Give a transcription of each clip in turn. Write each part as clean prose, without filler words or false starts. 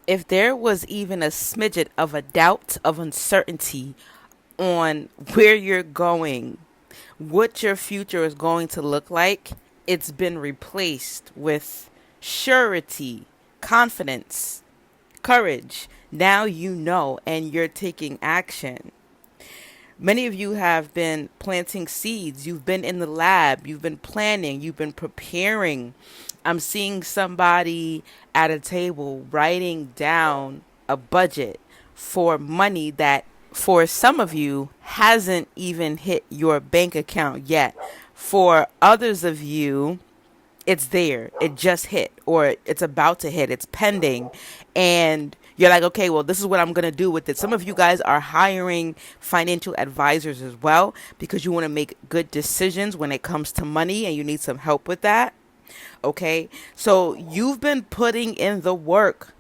if there was even a smidget of a doubt of uncertainty on where you're going, what your future is going to look like, it's been replaced with surety, confidence, courage. Now you know and you're taking action. Many of you have been planting seeds. You've been in the lab. You've been planning. You've been preparing. I'm seeing somebody at a table writing down a budget for money that, for some of you, hasn't even hit your bank account yet. For others of you, it's there. It just hit, or it's about to hit. It's pending. And you're like, okay, well, this is what I'm going to do with it. Some of you guys are hiring financial advisors as well because you want to make good decisions when it comes to money and you need some help with that. Okay. So you've been putting in the work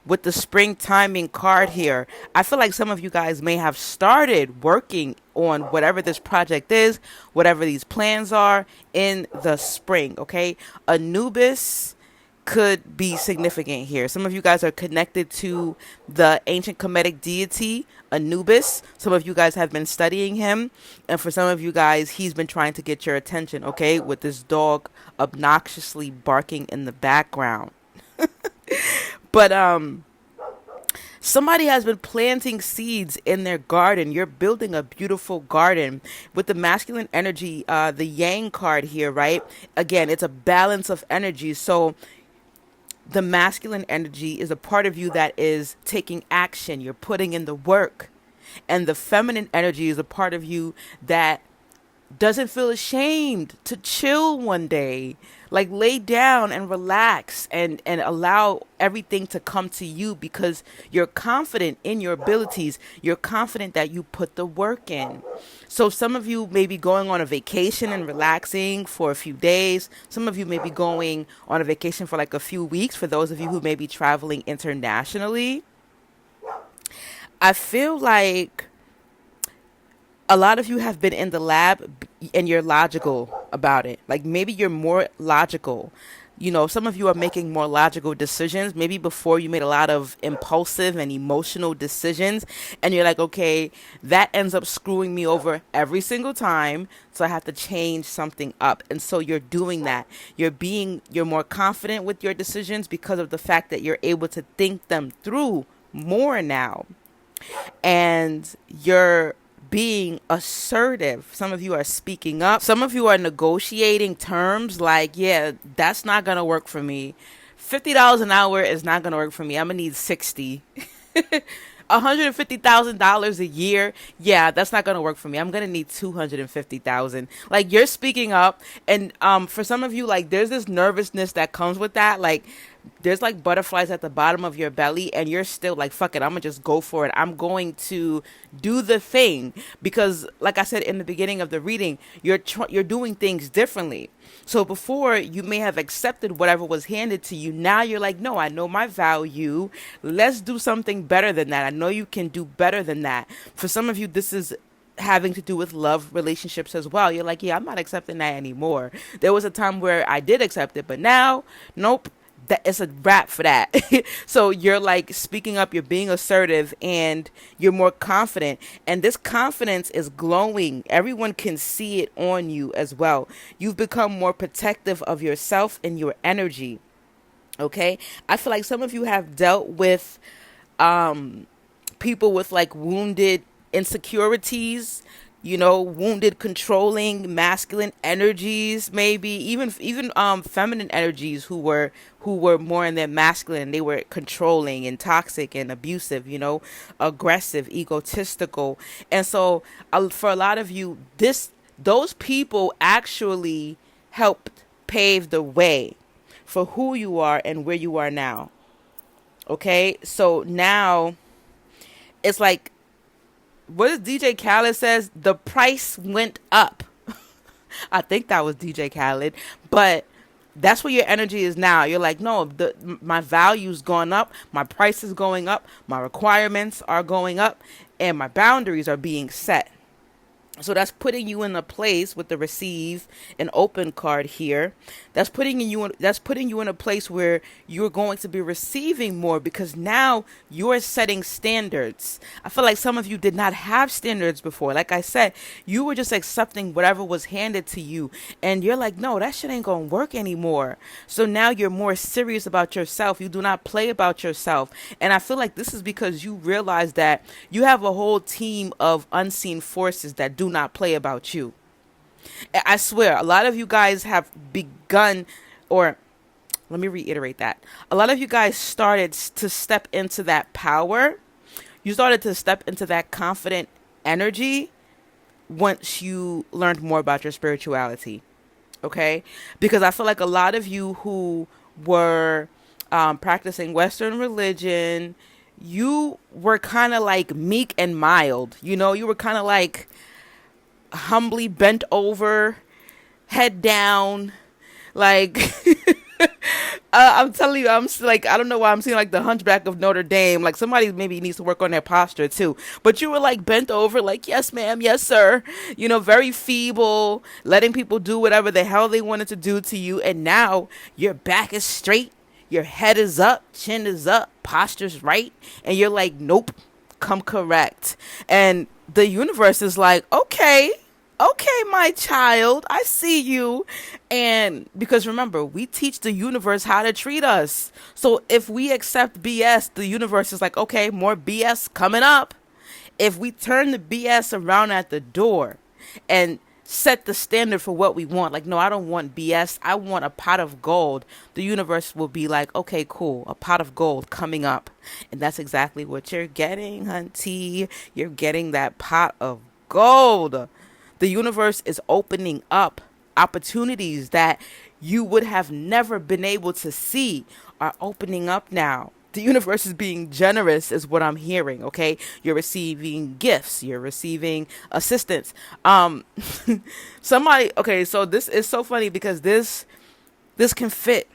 with the spring timing card here. I feel like some of you guys may have started working on whatever this project is, whatever these plans are in the spring. Okay. Anubis could be significant here. Some of you guys are connected to the ancient Kemetic deity Anubis. Some of you guys have been studying him, and for some of you guys, he's been trying to get your attention, okay, with this dog obnoxiously barking in the background. But somebody has been planting seeds in their garden. You're building a beautiful garden with the masculine energy, the yang card here, right? Again, it's a balance of energy. So the masculine energy is a part of you that is taking action. You're putting in the work. And the feminine energy is a part of you that doesn't feel ashamed to chill one day, like lay down and relax and allow everything to come to you because you're confident in your abilities. You're confident that you put the work in. So some of you may be going on a vacation and relaxing for a few days. Some of you may be going on a vacation for like a few weeks. For those of you who may be traveling internationally, I feel like a lot of you have been in the lab and you're logical about it. Like maybe you're more logical. You know, some of you are making more logical decisions. Maybe before you made a lot of impulsive and emotional decisions and you're like, okay, that ends up screwing me over every single time. So I have to change something up. And so you're doing that. You're more confident with your decisions because of the fact that you're able to think them through more now. And you're being assertive. Some of you are speaking up. Some of you are negotiating terms like, yeah, that's not going to work for me. $50 an hour is not going to work for me. I'm going to need 60. $150,000 a year. Yeah, that's not going to work for me. I'm going to need 250,000. Like you're speaking up. And for some of you, like there's this nervousness that comes with that. Like there's like butterflies at the bottom of your belly and you're still like, fuck it, I'm gonna just go for it. I'm going to do the thing because like I said in the beginning of the reading, you're doing things differently. So before you may have accepted whatever was handed to you. Now you're like, no, I know my value. Let's do something better than that. I know you can do better than that. For some of you, this is having to do with love relationships as well. You're like, yeah, I'm not accepting that anymore. There was a time where I did accept it, but now, nope. That it's a wrap for that. So you're like speaking up, you're being assertive, and you're more confident. And this confidence is glowing. Everyone can see it on you as well. You've become more protective of yourself and your energy. Okay. I feel like some of you have dealt with people with like wounded insecurities, you know, wounded, controlling, masculine energies, maybe even feminine energies who were more in their masculine. They were controlling and toxic and abusive, you know, aggressive, egotistical. And so for a lot of you, those people actually helped pave the way for who you are and where you are now. Okay, so now it's like, what does DJ Khaled says? The price went up. I think that was DJ Khaled, but that's where your energy is now. You're like, no, my value's gone up, my price is going up, my requirements are going up, and my boundaries are being set. So that's putting you in a place with the receive and open card here. That's putting you in a place where you're going to be receiving more, because now you're setting standards. I feel like some of you did not have standards before. Like I said, you were just accepting whatever was handed to you, and you're like, no, that shit ain't gonna work anymore. So now you're more serious about yourself. You do not play about yourself. And I feel like this is because you realize that you have a whole team of unseen forces that do not play about you. I swear, a lot of you guys have begun, or let me reiterate that. A lot of you guys started to step into that power. You started to step into that confident energy once you learned more about your spirituality. Okay? Because I feel like a lot of you who were practicing Western religion, you were kind of like meek and mild. You know, you were kind of like humbly bent over, head down, like I'm telling you, I'm like, I don't know why I'm seeing like the Hunchback of Notre Dame. Like somebody maybe needs to work on their posture too. But you were like bent over, like, yes, ma'am, yes, sir. You know, very feeble, letting people do whatever the hell they wanted to do to you. And now your back is straight, your head is up, chin is up, posture's right. And you're like, nope, come correct. And the universe is like, okay, my child, I see you. And because remember, we teach the universe how to treat us. So if we accept BS, the universe is like, okay, more BS coming up. If we turn the BS around at the door and set the standard for what we want, like, no, I don't want BS, I want a pot of gold, the universe will be like, okay, cool, a pot of gold coming up. And that's exactly what you're getting, hunty. You're getting that pot of gold. The universe is opening up opportunities that you would have never been able to see are opening up now. The universe is being generous is what I'm hearing, okay? You're receiving gifts. You're receiving assistance. Somebody, okay, so this is so funny because this can fit.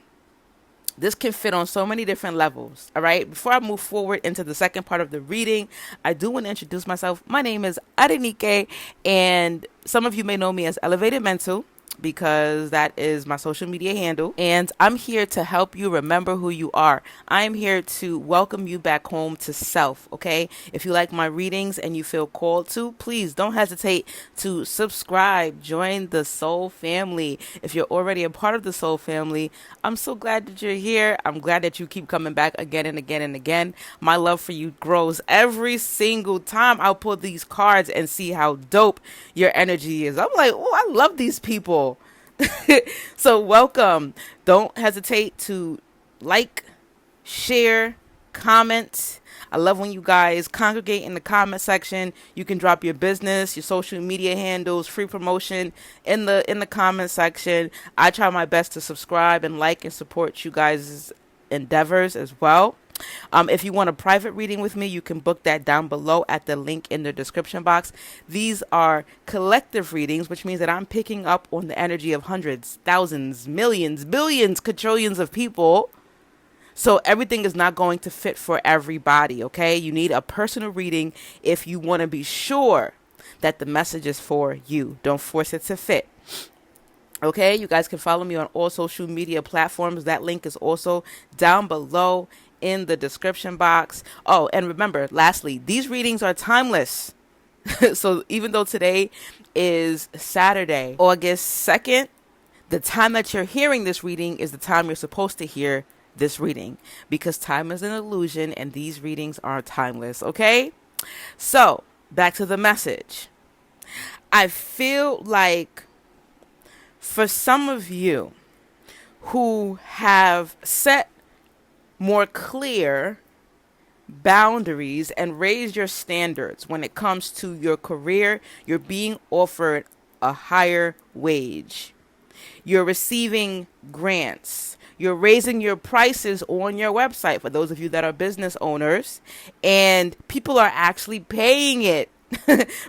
This can fit on so many different levels, all right? Before I move forward into the second part of the reading, I do want to introduce myself. My name is Adeniké, and some of you may know me as Elevated Mental, because that is my social media handle. And I'm here to help you remember who you are. I'm here to welcome you back home to self, okay? If you like my readings and you feel called to, please don't hesitate to subscribe. Join the Soul family. If you're already a part of the Soul family, I'm so glad that you're here. I'm glad that you keep coming back again and again and again. My love for you grows every single time I'll pull these cards and see how dope your energy is. I'm like, oh, I love these people. So welcome. Don't hesitate to like, share, comment. I love when you guys congregate in the comment section. You can drop your business, your social media handles, free promotion in the comment section. I try my best to subscribe and like and support you guys' endeavors as well. If you want a private reading with me, you can book that down below at the link in the description box. These are collective readings, which means that I'm picking up on the energy of hundreds, thousands, millions, billions, quadrillions of people. So everything is not going to fit for everybody, okay? You need a personal reading if you want to be sure that the message is for you. Don't force it to fit. Okay, you guys can follow me on all social media platforms. That link is also down below in the description box. Oh, and remember, lastly, these readings are timeless. So even though today is Saturday, August 2nd, the time that you're hearing this reading is the time you're supposed to hear this reading, because time is an illusion and these readings are timeless. Okay, so back to the message. I feel like for some of you who have set more clear boundaries and raise your standards when it comes to your career, you're being offered a higher wage. You're receiving grants. You're raising your prices on your website for those of you that are business owners, and people are actually paying it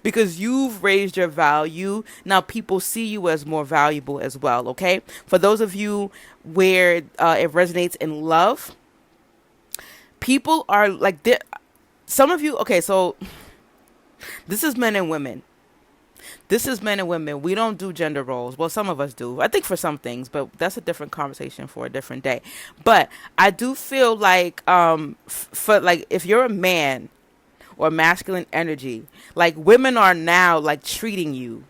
because you've raised your value. Now people see you as more valuable as well, okay? For those of you where it resonates in love, people are like, some of you, okay, so this is men and women. This is men and women. We don't do gender roles. Well, some of us do. I think for some things, but that's a different conversation for a different day. But I do feel like, for like, if you're a man or masculine energy, like women are now like treating you.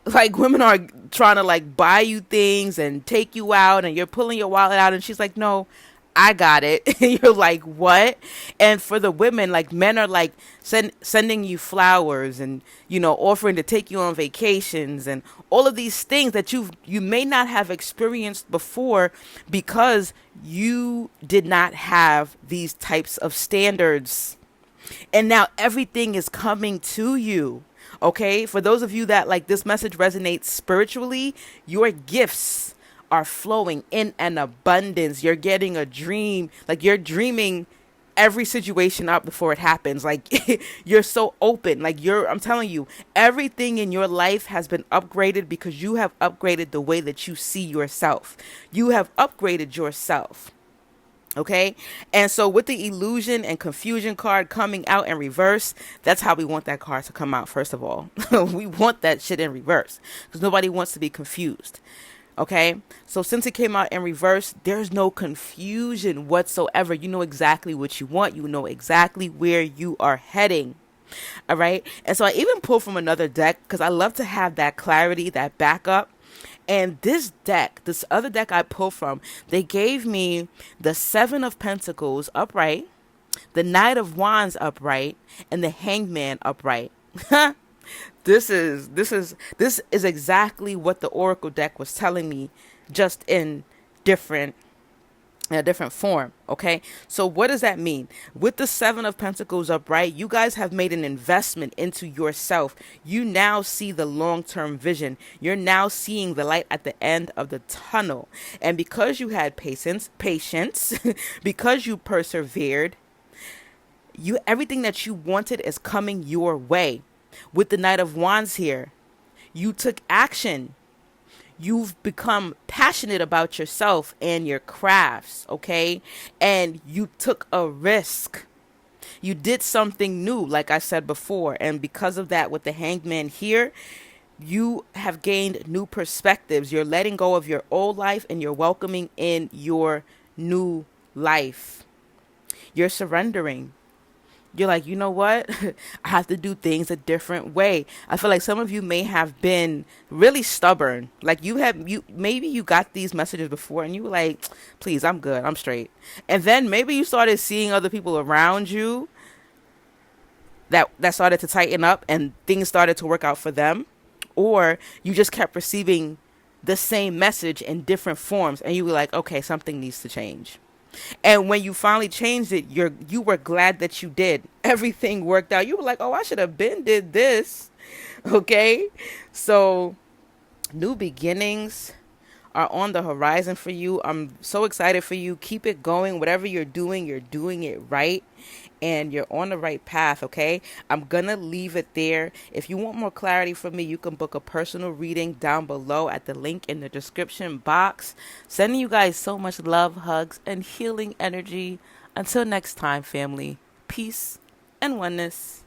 Like women are trying to like buy you things and take you out, and you're pulling your wallet out, and she's like, no, I got it. And you're like, what? And for the women, like men are like sending you flowers and, offering to take you on vacations and all of these things that you may not have experienced before because you did not have these types of standards. And now everything is coming to you. Okay? For those of you that like this message resonates spiritually, your gifts are flowing in an abundance. You're getting a dream. Like you're dreaming every situation up before it happens. Like you're so open. Like I'm telling you, everything in your life has been upgraded because you have upgraded the way that you see yourself. You have upgraded yourself. Okay. And so with the illusion and confusion card coming out in reverse, that's how we want that card to come out. First of all, we want that shit in reverse because nobody wants to be confused. Okay. So since it came out in reverse, there's no confusion whatsoever. You know exactly what you want. You know exactly where you are heading. All right. And so I even pulled from another deck because I love to have that clarity, that backup. And this other deck I pulled from, they gave me the 7 of Pentacles upright, the Knight of Wands upright, and the Hangman upright. This is exactly what the Oracle deck was telling me, just in a different form. Okay, so what does that mean? With the 7 of Pentacles upright, you guys have made an investment into yourself. You now see the long-term vision. You're now seeing the light at the end of the tunnel. And because you had patience, because you persevered, everything that you wanted is coming your way. With the Knight of Wands here, you took action. You've become passionate about yourself and your crafts, okay? And you took a risk. You did something new, like I said before. And because of that, with the Hangman here, you have gained new perspectives. You're letting go of your old life and you're welcoming in your new life. You're surrendering. You're like, you know what? I have to do things a different way. I feel like some of you may have been really stubborn. Like maybe you got these messages before and you were like, please, I'm good. I'm straight. And then maybe you started seeing other people around you that started to tighten up and things started to work out for them. Or you just kept receiving the same message in different forms. And you were like, okay, something needs to change. And when you finally changed it, you were glad that you did. Everything worked out. You were like, oh, I should have did this. Okay. So new beginnings are on the horizon for you. I'm so excited for you. Keep it going. Whatever you're doing it right. And you're on the right path, okay? I'm going to leave it there. If you want more clarity from me, you can book a personal reading down below at the link in the description box. Sending you guys so much love, hugs, and healing energy. Until next time, family. Peace and oneness.